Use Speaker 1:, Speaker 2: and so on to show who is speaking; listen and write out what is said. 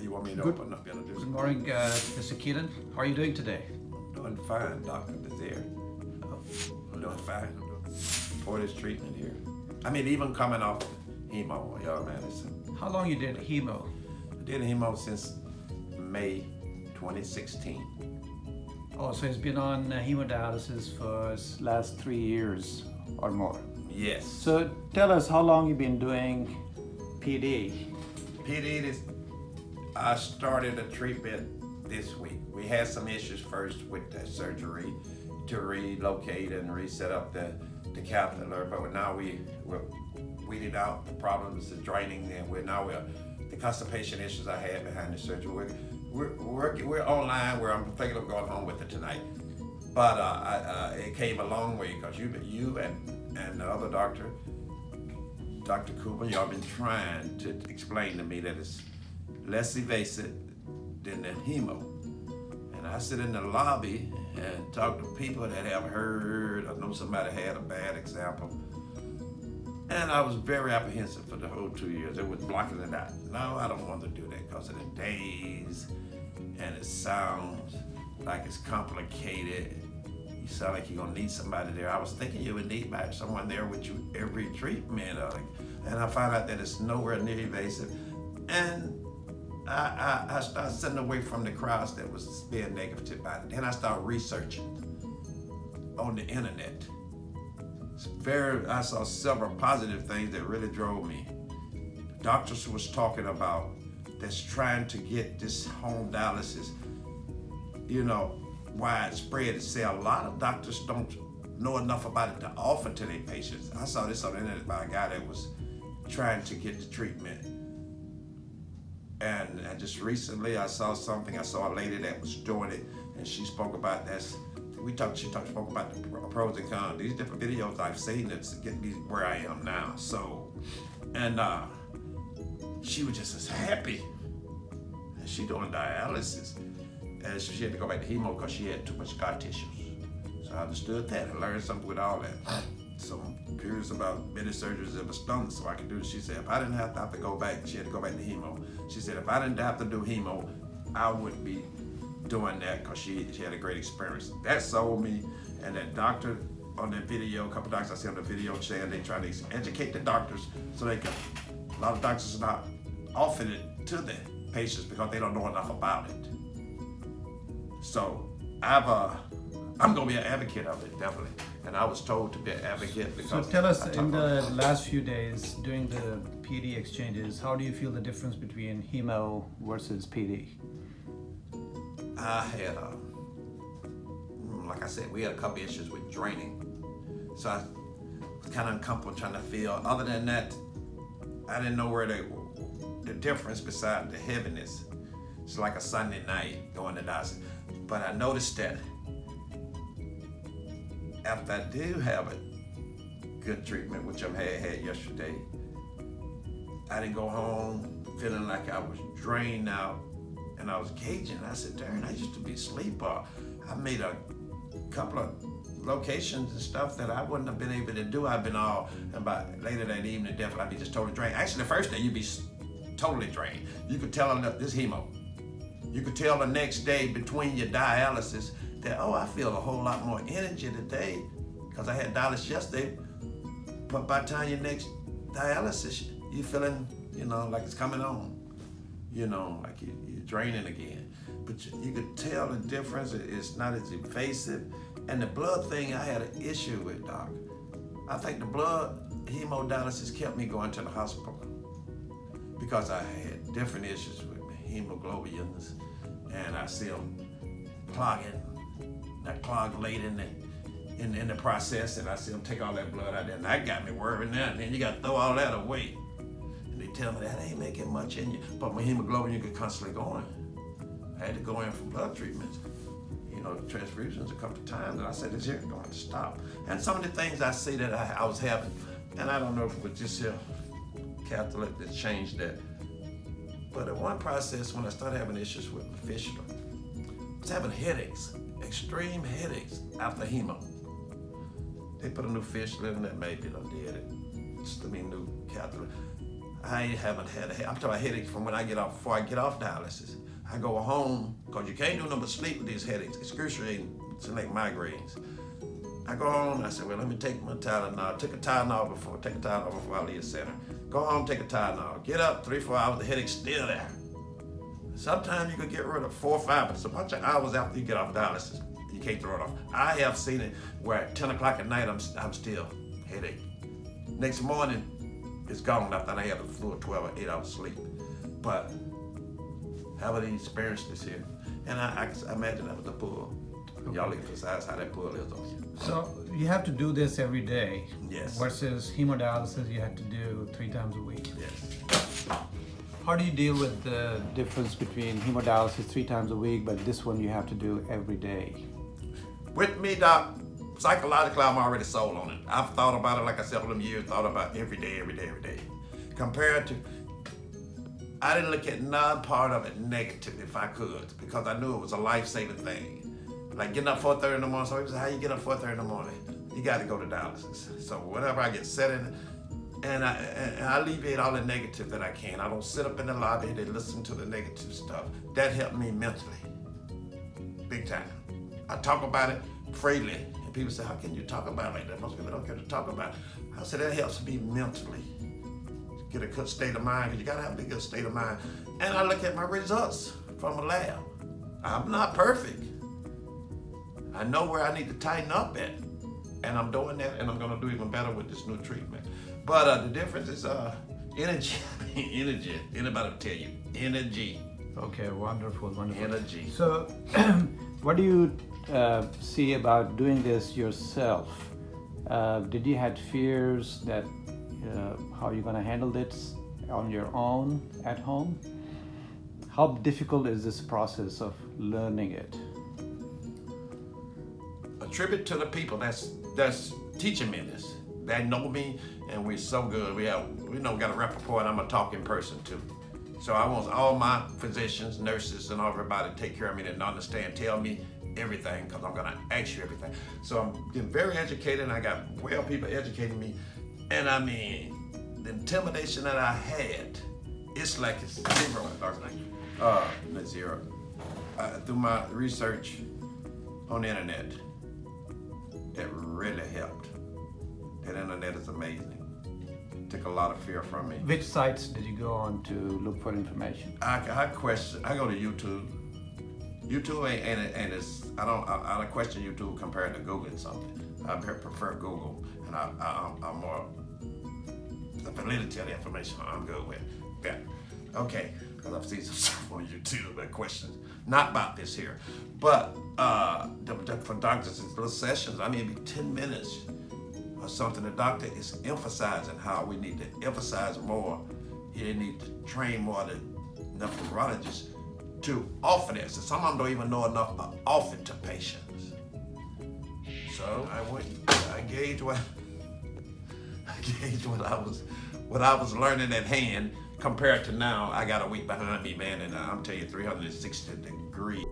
Speaker 1: You want me to
Speaker 2: Good.
Speaker 1: open up?
Speaker 2: Good morning, Mr. Keenan. How are you doing today?
Speaker 1: Doing fine, Dr. Desir. I'm doing fine for this treatment here. I mean, even coming off hemo, y'all, man.
Speaker 2: How long you did hemo?
Speaker 1: I did hemo since May 2016.
Speaker 2: Oh, so he's been on hemodialysis for his last 3 years or more.
Speaker 1: Yes.
Speaker 2: So tell us how long you've been doing PD.
Speaker 1: I started the treatment this week. We had some issues first with the surgery to relocate and reset up the catheter, but now we've weeded out the problems of draining, and the constipation issues I had behind the surgery. We're online where I'm thinking of going home with it tonight. But it came a long way because you and the other doctor, Dr. Cooper, y'all been trying to explain to me that it's less evasive than the hemo. And I sit in the lobby and talk to people that have heard or know somebody had a bad example. And I was very apprehensive for the whole 2 years. It was blocking it out. No, I don't want to do that because of the days, and it sounds like it's complicated. You sound like you're gonna need somebody there. I was thinking you would need someone there with you every treatment. And I found out that it's nowhere near evasive. And I started sitting away from the crowds that was being negative about it. Then I started researching on the internet. I saw several positive things that really drove me. Doctors was talking about that's trying to get this home dialysis, widespread. It say a lot of doctors don't know enough about it to offer to their patients. I saw this on the internet by a guy that was trying to get the treatment. And just recently I saw a lady that was doing it, and she spoke about this. Spoke about the pros and cons. These different videos I've seen that's getting me where I am now. So, and she was just as happy. And she doing dialysis. And she had to go back to hemo because she had too much scar tissues. So I understood that and learned something with all that. So I'm curious about many surgeries of the stomach, so I could do it. She said if I didn't have to go back, she had to go back to hemo. She said if I didn't have to do hemo, I would be doing that because she had a great experience. That sold me. And that doctor on that video, a couple doctors I see on the video saying they try to educate the doctors so they can, a lot of doctors are not offering it to the patients because they don't know enough about it. So I'm gonna be an advocate of it, definitely. And I was told to be an advocate because.
Speaker 2: So tell us, in the last few days doing the PD exchanges, how do you feel the difference between hemo versus PD?
Speaker 1: I had, like I said, we had a couple issues with draining. So I was kind of uncomfortable trying to feel. Other than that, I didn't know where the difference beside the heaviness. It's like a Sunday night going to dialysis. But I noticed that after I do have a good treatment, which I had yesterday, I didn't go home feeling like I was drained out. And I was gauging. I said, darn, I used to be asleep. I made a couple of locations and stuff that I wouldn't have been able to do. I've been and by later that evening, definitely I'd be just totally drained. Actually, the first day you'd be totally drained. You could tell this hemo. You could tell the next day between your dialysis that, I feel a whole lot more energy today because I had dialysis yesterday. But by the time your next dialysis, you're feeling, like it's coming on. Like you're draining again. But you could tell the difference. It's not as invasive. And the blood thing, I had an issue with, Doc. I think the blood hemodialysis kept me going to the hospital because I had different issues with hemoglobins, and I see them clogging. That clogged late in the process, and I see them take all that blood out there, and that got me worried now. And then you got to throw all that away. They tell me that ain't making much in you, but my hemoglobin, you could constantly go in. I had to go in for blood treatments, transfusions a couple of times, and I said, this here going to stop. And some of the things I see that I was having, and I don't know if it was just here, Catholic that changed that. But at one process, when I started having issues with the fistula, I was having headaches, extreme headaches after hemo. They put a new fistula in that maybe did it. Just new catheter. I haven't had a headache. I'm talking about headaches from when I get off, before I get off dialysis. I go home, because you can't do nothing but sleep with these headaches, excruciating, it's like migraines. I go home, I said, well, let me take my Tylenol. Take a Tylenol before I leave the center. Go home, take a Tylenol. Get up, 3-4 hours, the headache's still there. Sometimes you could get rid of 4 or 5, but it's a bunch of hours after you get off dialysis. You can't throw it off. I have seen it where at 10 o'clock at night, I'm still headache. Next morning, it's gone after I had a full 12 or 8 hours sleep. But haven't experienced this here. And I imagine that was the pull. Okay. Y'all emphasize how that pull is on you.
Speaker 2: So you have to do this every day.
Speaker 1: Yes.
Speaker 2: Versus hemodialysis you have to do 3 times a week.
Speaker 1: Yes.
Speaker 2: How do you deal with the difference between hemodialysis 3 times a week, but this one you have to do every day?
Speaker 1: With me, Doc, psychologically, I'm already sold on it. I've thought about it, like I said, all them years, thought about every day. Compared to, I didn't look at none part of it negative if I could, because I knew it was a life-saving thing. Like getting up 4:30 in the morning, so people say, how you get up 4:30 in the morning? You got to go to dialysis. So whenever I get set in, and I alleviate all the negative that I can. I don't sit up in the lobby and listen to the negative stuff. That helped me mentally, big time. I talk about it freely, and people say, how can you talk about it like that? Most people don't care to talk about it. I said, that helps me mentally. Get a good state of mind, because you gotta have a good state of mind. And I look at my results from a lab. I'm not perfect. I know where I need to tighten up at, and I'm doing that, and I'm gonna do even better with this new treatment. But the difference is energy. Energy. Anybody will tell you, energy.
Speaker 2: Okay, wonderful.
Speaker 1: Energy.
Speaker 2: So, what do you see about doing this yourself? Did you had fears that how you're gonna handle this on your own at home? How difficult is this process of learning it?
Speaker 1: A tribute to the people that's teaching me this. They know me, and we're so good. We got a rapport, and I'm a talking person too. So I want all my physicians, nurses, and everybody to take care of me and understand, tell me everything, because I'm gonna ask you everything. So I'm getting very educated, and I got people educating me. And I mean, the intimidation that I had, it's like it's zero. Not zero. Through my research on the internet, that really helped. That internet is amazing. Took a lot of fear from me.
Speaker 2: Which sites did you go on to look for information?
Speaker 1: I go to YouTube. YouTube and it's I don't question YouTube compared to Googling something. I prefer Google, and I'm more the validity of the information I'm good with. Yeah. Okay, because I've seen some stuff on YouTube that questions not about this here, but for doctors, it's little sessions. I mean, it'd be 10 minutes or something. The doctor is emphasizing how we need to emphasize more. You need to train more the nephrologists to offer this. So some of them don't even know enough to offer it to patients. So I gauge what I was learning at hand compared to now. I got a week behind me, man, and I'm telling you, 360 degrees.